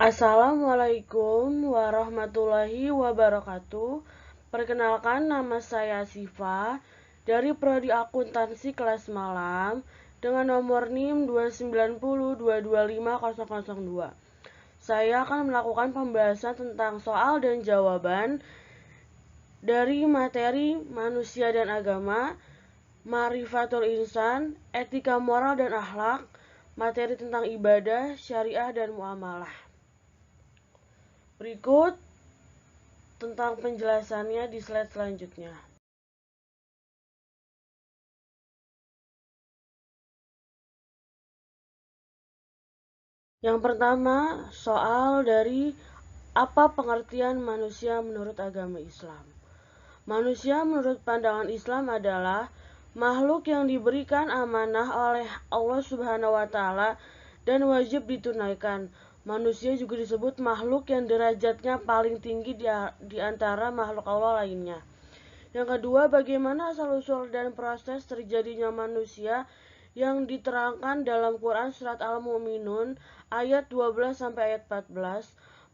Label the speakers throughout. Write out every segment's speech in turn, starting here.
Speaker 1: Assalamualaikum warahmatullahi wabarakatuh. Perkenalkan, nama saya Siva dari Prodi Akuntansi kelas malam dengan nomor NIM 290225002. Saya akan melakukan pembahasan tentang soal dan jawaban dari materi manusia dan agama, Ma'rifatul Insan, etika moral dan akhlak, materi tentang ibadah, syariah dan muamalah. Berikut tentang penjelasannya di slide selanjutnya. Yang pertama, soal dari apa pengertian manusia menurut agama Islam. Manusia menurut pandangan Islam adalah makhluk yang diberikan amanah oleh Allah Subhanahu wa taala dan wajib ditunaikan. Manusia juga disebut makhluk yang derajatnya paling tinggi di antara makhluk Allah lainnya. Yang kedua, bagaimana asal-usul dan proses terjadinya manusia yang diterangkan dalam Quran Surat Al-Mu'minun ayat 12 sampai ayat 14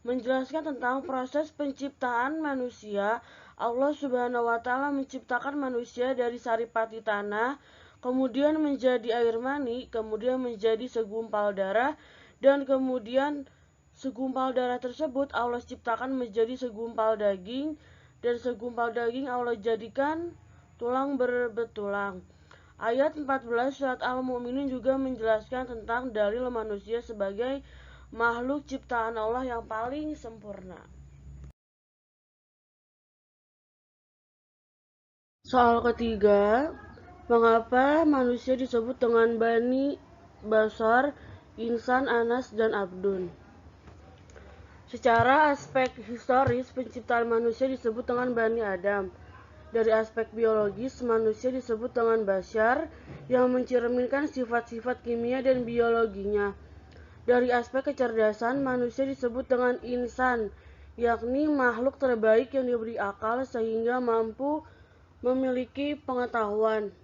Speaker 1: menjelaskan tentang proses penciptaan manusia. Allah Subhanahu wa taala menciptakan manusia dari saripati tanah, kemudian menjadi air mani, kemudian menjadi segumpal darah, dan kemudian segumpal darah tersebut Allah ciptakan menjadi segumpal daging, dan segumpal daging Allah jadikan tulang berbetulang. Ayat 14 surat Al-Mu'minun juga menjelaskan tentang dalil manusia sebagai makhluk ciptaan Allah yang paling sempurna. Soal ketiga, mengapa manusia disebut dengan Bani, Bashar, Insan, Anas, dan Abdun? Secara aspek historis, penciptaan manusia disebut dengan Bani Adam. Dari aspek biologis, manusia disebut dengan Bashar yang mencerminkan sifat-sifat kimia dan biologinya. Dari aspek kecerdasan, manusia disebut dengan Insan, yakni makhluk terbaik yang diberi akal sehingga mampu memiliki pengetahuan.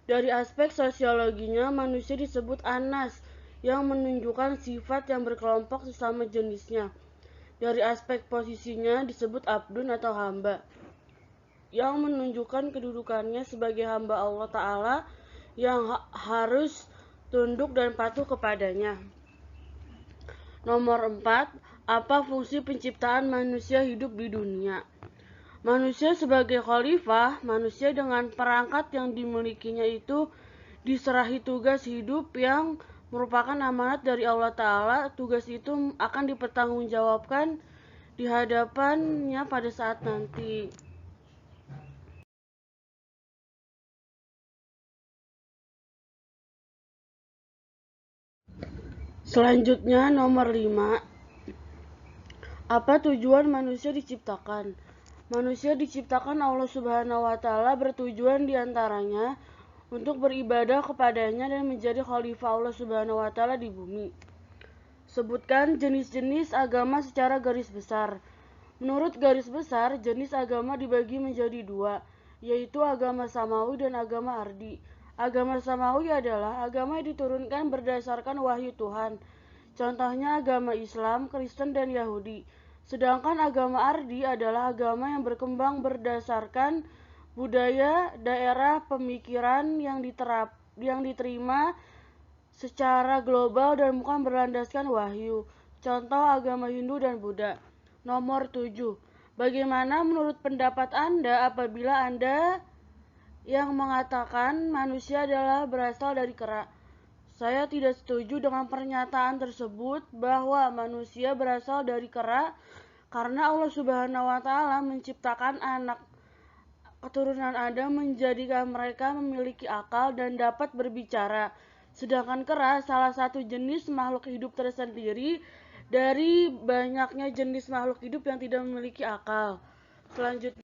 Speaker 1: Dari aspek sosiologinya, manusia disebut Anas, yang menunjukkan sifat yang berkelompok sesama jenisnya. Dari aspek posisinya disebut Abdun atau hamba, yang menunjukkan kedudukannya sebagai hamba Allah Ta'ala yang harus tunduk dan patuh kepadanya. Nomor 4. Apa fungsi penciptaan manusia hidup di dunia? Manusia sebagai khalifah, manusia dengan perangkat yang dimilikinya itu diserahi tugas hidup yang merupakan amanat dari Allah Ta'ala. Tugas itu akan dipertanggungjawabkan di hadapannya pada saat nanti. Selanjutnya, nomor 5. Apa tujuan manusia diciptakan? Manusia diciptakan Allah Subhanahu wa taala bertujuan diantaranya untuk beribadah kepadanya dan menjadi khalifah Allah Subhanahu wa taala di bumi. Sebutkan jenis-jenis agama secara garis besar. Menurut garis besar, jenis agama dibagi menjadi dua, yaitu agama samawi dan agama ardi. Agama samawi adalah agama yang diturunkan berdasarkan wahyu Tuhan. Contohnya agama Islam, Kristen, dan Yahudi. Sedangkan agama ardi adalah agama yang berkembang berdasarkan budaya, daerah, pemikiran yang diterima secara global dan bukan berlandaskan wahyu. Contoh agama Hindu dan Buddha. Nomor 7. Bagaimana menurut pendapat Anda apabila Anda yang mengatakan manusia adalah berasal dari kera? Saya tidak setuju dengan pernyataan tersebut bahwa manusia berasal dari kera karena Allah Subhanahu wa taala menciptakan anak keturunan Adam menjadikan mereka memiliki akal dan dapat berbicara. Sedangkan kera salah satu jenis makhluk hidup tersendiri dari banyaknya jenis makhluk hidup yang tidak memiliki akal. Selanjutnya,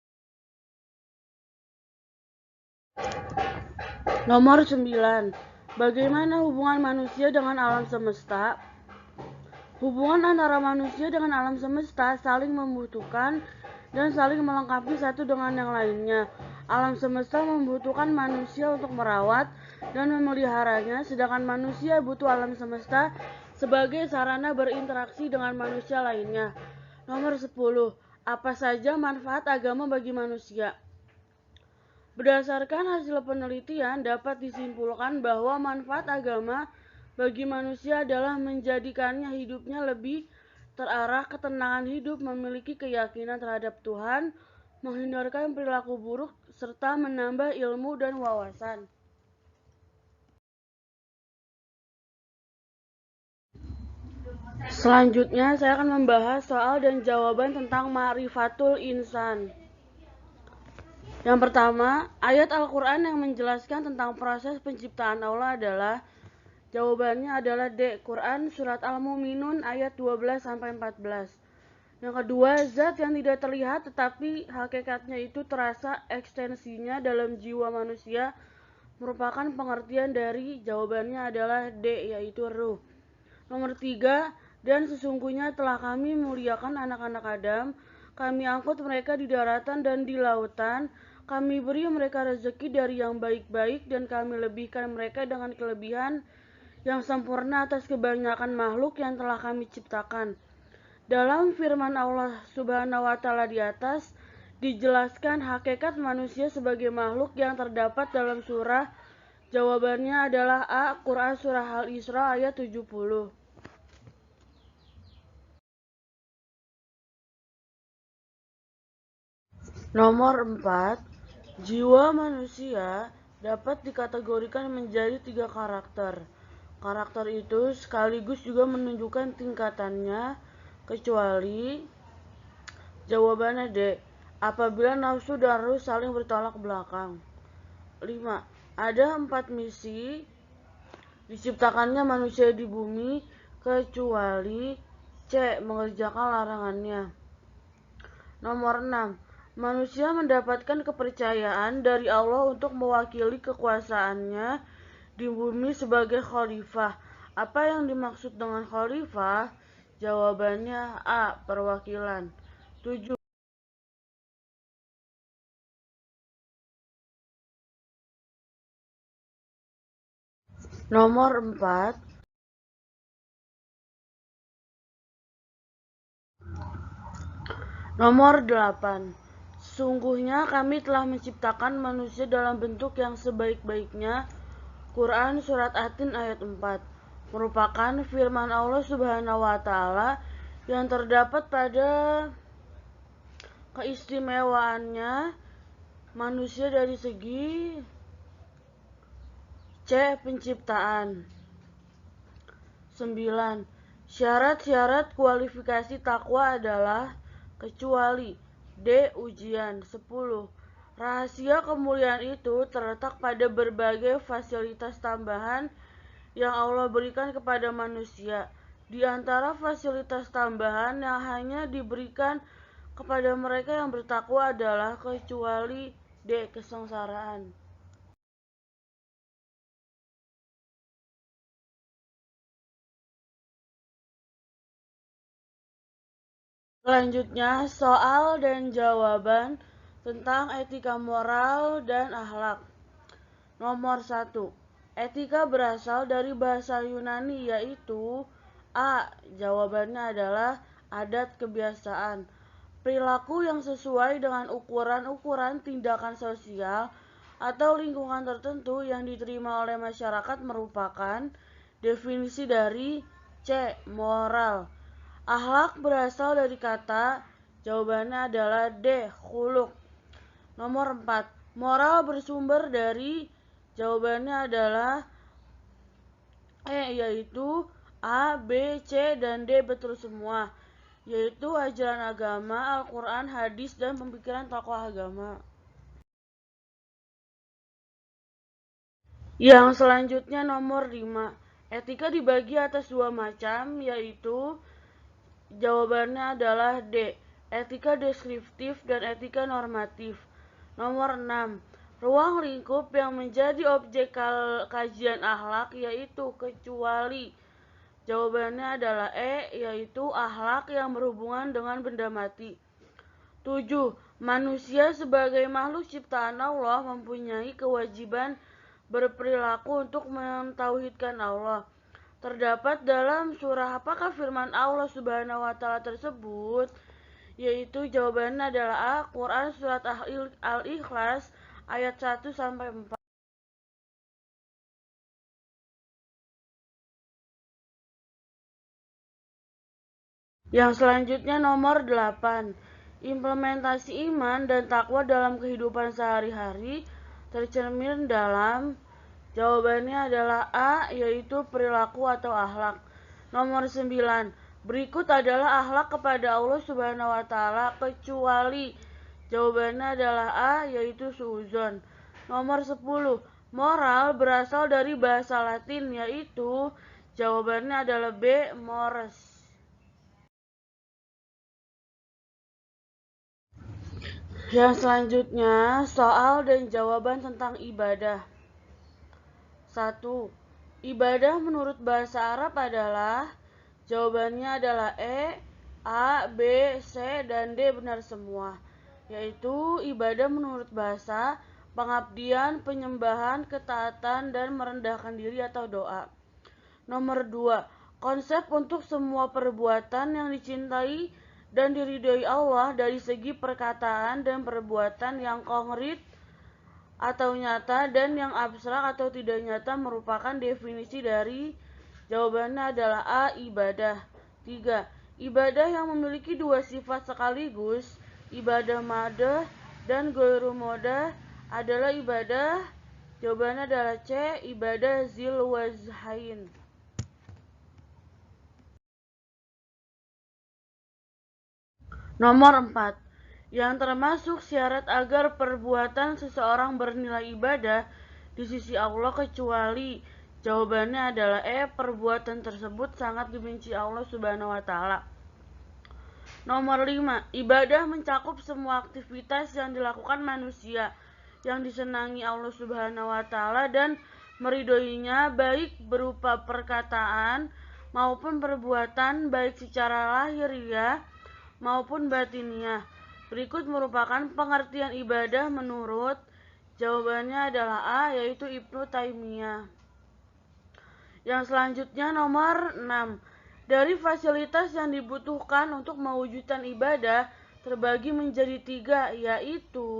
Speaker 1: nomor 9. Bagaimana hubungan manusia dengan alam semesta? Hubungan antara manusia dengan alam semesta saling membutuhkan dan saling melengkapi satu dengan yang lainnya. Alam semesta membutuhkan manusia untuk merawat dan memeliharanya, sedangkan manusia butuh alam semesta sebagai sarana berinteraksi dengan manusia lainnya. Nomor 10. Apa saja manfaat agama bagi manusia? Berdasarkan hasil penelitian, dapat disimpulkan bahwa manfaat agama bagi manusia adalah menjadikannya hidupnya lebih terarah, ketenangan hidup, memiliki keyakinan terhadap Tuhan, menghindarkan perilaku buruk, serta menambah ilmu dan wawasan. Selanjutnya, saya akan membahas soal dan jawaban tentang ma'rifatul insan. Yang pertama, ayat Al-Quran yang menjelaskan tentang proses penciptaan Allah adalah, jawabannya adalah D. Quran Surat Al-Mu'minun ayat 12-14. Yang kedua, zat yang tidak terlihat tetapi hakikatnya itu terasa ekstensinya dalam jiwa manusia merupakan pengertian dari, jawabannya adalah D, yaitu ruh. Nomor 3, dan sesungguhnya telah kami muliakan anak-anak Adam, kami angkut mereka di daratan dan di lautan, kami beri mereka rezeki dari yang baik-baik, dan kami lebihkan mereka dengan kelebihan yang sempurna atas kebanyakan makhluk yang telah kami ciptakan. Dalam firman Allah Subhanahu wa Ta'ala di atas, dijelaskan hakikat manusia sebagai makhluk yang terdapat dalam surah. Jawabannya adalah A. Quran Surah Al-Isra ayat 70. Nomor 4. Jiwa manusia dapat dikategorikan menjadi 3 karakter. Karakter itu sekaligus juga menunjukkan tingkatannya, kecuali, jawabannya D. Apabila nafsu dan ruh saling bertolak belakang. 5. Ada 4 misi diciptakannya manusia di bumi, kecuali C. Mengerjakan larangannya. Nomor 6. Manusia mendapatkan kepercayaan dari Allah untuk mewakili kekuasaannya di bumi sebagai khalifah. Apa yang dimaksud dengan khalifah? Jawabannya A. Perwakilan. 7. Nomor 4. Nomor 8. Sesungguhnya kami telah menciptakan manusia dalam bentuk yang sebaik-baiknya. Quran Surat At-Tin ayat 4. Merupakan firman Allah Subhanahu wa Ta'ala yang terdapat pada keistimewaannya manusia dari segi C. Penciptaan. 9. Syarat-syarat kualifikasi takwa adalah, kecuali D. Ujian. 10. Rahasia kemuliaan itu terletak pada berbagai fasilitas tambahan yang Allah berikan kepada manusia. Di antara fasilitas tambahan yang hanya diberikan kepada mereka yang bertakwa adalah, kecuali D. Kesengsaraan. Selanjutnya, soal dan jawaban tentang etika moral dan akhlak. Nomor 1. Etika berasal dari bahasa Yunani, yaitu A. Jawabannya adalah adat kebiasaan. Perilaku yang sesuai dengan ukuran-ukuran tindakan sosial atau lingkungan tertentu yang diterima oleh masyarakat merupakan definisi dari C. Moral. Akhlak berasal dari kata, jawabannya adalah D. Khuluq. Nomor 4. Moral bersumber dari, jawabannya adalah E, yaitu A, B, C, dan D betul semua, yaitu ajaran agama, Al-Quran, hadis, dan pemikiran tokoh agama. Yang selanjutnya nomor 5. Etika dibagi atas 2 macam, yaitu, jawabannya adalah D. Etika deskriptif dan etika normatif. Nomor 6. Ruang lingkup yang menjadi objek kajian akhlak yaitu, kecuali, jawabannya adalah E, yaitu akhlak yang berhubungan dengan benda mati. 7. Manusia sebagai makhluk ciptaan Allah mempunyai kewajiban berperilaku untuk mentauhidkan Allah. terdapat dalam surah apakah firman Allah Subhanahu wa taala tersebut? Yaitu jawabannya adalah A. Quran surat Al-Ikhlas ayat 1 sampai 4. Yang selanjutnya nomor 8. Implementasi iman dan takwa dalam kehidupan sehari-hari tercermin dalam. Jawabannya adalah A, yaitu perilaku atau akhlak. Nomor 9. Berikut adalah akhlak kepada Allah Subhanahu wa taala kecuali. Jawabannya adalah A, yaitu suudzon. Nomor 10. Moral berasal dari bahasa Latin, yaitu jawabannya adalah B, mores. Yang selanjutnya, soal dan jawaban tentang ibadah. 1. Ibadah menurut bahasa Arab adalah, jawabannya adalah E, A, B, C, dan D benar semua. Yaitu ibadah menurut bahasa, pengabdian, penyembahan, ketaatan, dan merendahkan diri atau doa. Nomor 2. Konsep untuk semua perbuatan yang dicintai dan diridhoi Allah dari segi perkataan dan perbuatan yang konkret atau nyata dan yang abstrak atau tidak nyata merupakan definisi dari. Jawabannya adalah A, ibadah. 3. Ibadah yang memiliki dua sifat sekaligus, ibadah madah dan ghairu madah adalah ibadah. Jawabannya adalah C, ibadah zil wajhain. Nomor 4. Yang termasuk syarat agar perbuatan seseorang bernilai ibadah di sisi Allah kecuali. Jawabannya adalah E, perbuatan tersebut sangat dibenci Allah Subhanahu wa taala. Nomor 5. Ibadah mencakup semua aktivitas yang dilakukan manusia yang disenangi Allah Subhanahu wa taala dan meridhoinya, baik berupa perkataan maupun perbuatan, baik secara lahiriah maupun batiniah. Berikut merupakan pengertian ibadah menurut. Jawabannya adalah A, yaitu Ibnu Taimiyah. Yang selanjutnya nomor 6. Dari fasilitas yang dibutuhkan untuk mewujudkan ibadah terbagi menjadi 3, yaitu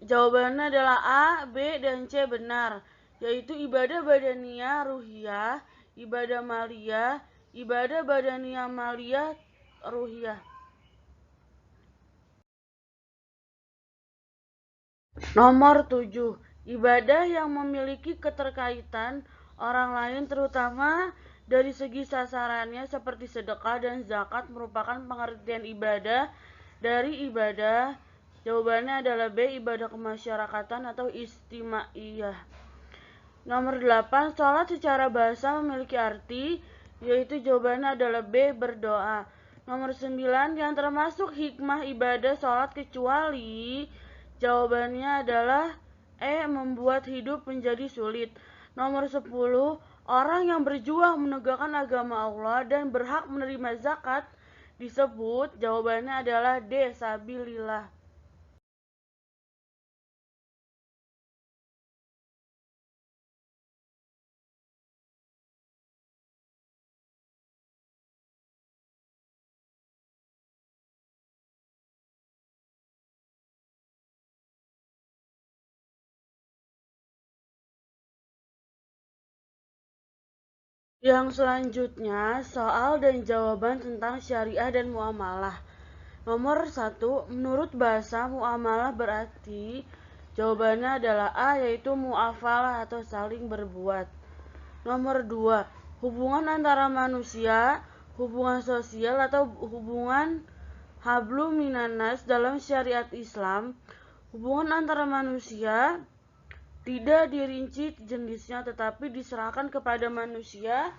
Speaker 1: jawabannya adalah A, B, dan C benar, yaitu ibadah badaniyah ruhiyah, ibadah maliyah, ibadah badaniyah maliyah ruhiyah. Nomor 7. Ibadah yang memiliki keterkaitan orang lain terutama dari segi sasarannya seperti sedekah dan zakat merupakan pengertian ibadah dari ibadah. Jawabannya adalah B, ibadah kemasyarakatan atau istimaiyah. Nomor 8. Sholat secara bahasa memiliki arti, yaitu jawabannya adalah B, berdoa. Nomor 9. Yang termasuk hikmah ibadah sholat kecuali. Jawabannya adalah E, membuat hidup menjadi sulit. Nomor 10. Orang yang berjuang menegakkan agama Allah dan berhak menerima zakat disebut. Jawabannya adalah D, sabilillah. Yang selanjutnya, soal dan jawaban tentang syariah dan muamalah. Nomor 1. Menurut bahasa, muamalah berarti. Jawabannya adalah A, yaitu muafalah atau saling berbuat. Nomor 2. Hubungan antara manusia, hubungan sosial atau hubungan hablum minannas dalam syariat Islam. Hubungan antara manusia tidak dirinci jenisnya tetapi diserahkan kepada manusia.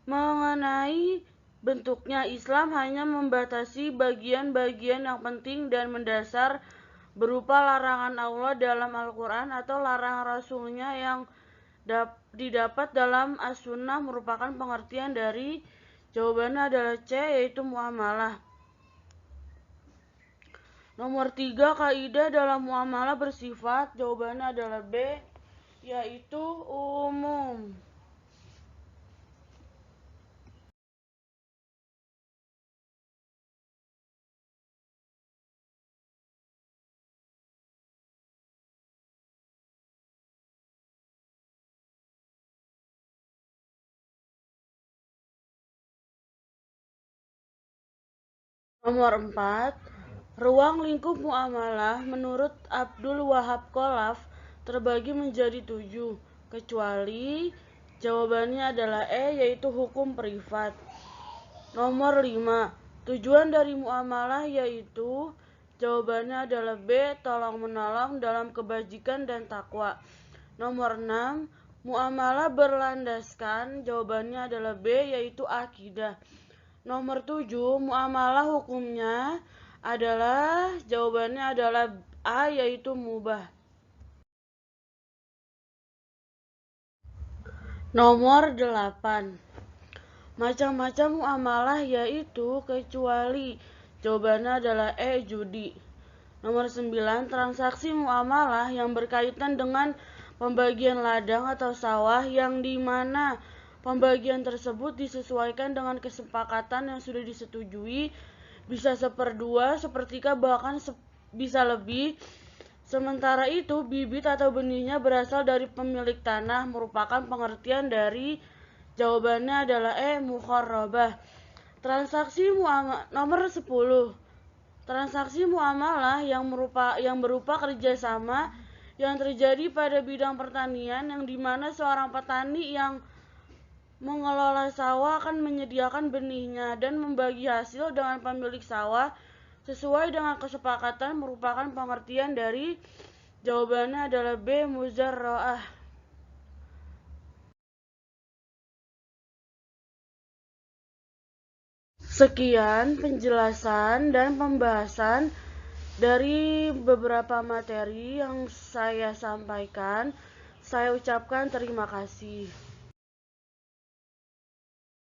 Speaker 1: Mengenai bentuknya, Islam hanya membatasi bagian-bagian yang penting dan mendasar berupa larangan Allah dalam Al-Quran atau larangan Rasulnya yang didapat dalam As-Sunnah merupakan pengertian dari. Jawabannya adalah C, yaitu muamalah. Nomor 3. Kaidah dalam muamalah bersifat. Jawabannya adalah B, yaitu umum. Nomor 4, ruang lingkup muamalah menurut Abdul Wahab Khalaf terbagi menjadi 7, kecuali jawabannya adalah E, yaitu hukum privat. Nomor 5, tujuan dari muamalah yaitu jawabannya adalah B, tolong menolong dalam kebajikan dan takwa. Nomor 6, muamalah berlandaskan, jawabannya adalah B, yaitu akidah. Nomor 7, muamalah hukumnya adalah, jawabannya adalah A, yaitu mubah. Nomor 8, macam-macam muamalah yaitu kecuali, jawabannya adalah E, judi. Nomor 9, transaksi muamalah yang berkaitan dengan pembagian ladang atau sawah yang dimana pembagian tersebut disesuaikan dengan kesepakatan yang sudah disetujui, bisa 1/2, 1/3, bahkan bisa lebih. Sementara itu, bibit atau benihnya berasal dari pemilik tanah, merupakan pengertian dari, jawabannya adalah E, mukharrabah. Transaksi muamalah nomor 10. Transaksi muamalah yang berupa kerjasama yang terjadi pada bidang pertanian, yang dimana seorang petani yang mengelola sawah akan menyediakan benihnya dan membagi hasil dengan pemilik sawah sesuai dengan kesepakatan, merupakan pengertian dari, jawabannya adalah B, muzarra'ah. Sekian penjelasan dan pembahasan dari beberapa materi yang saya sampaikan. Saya ucapkan terima kasih.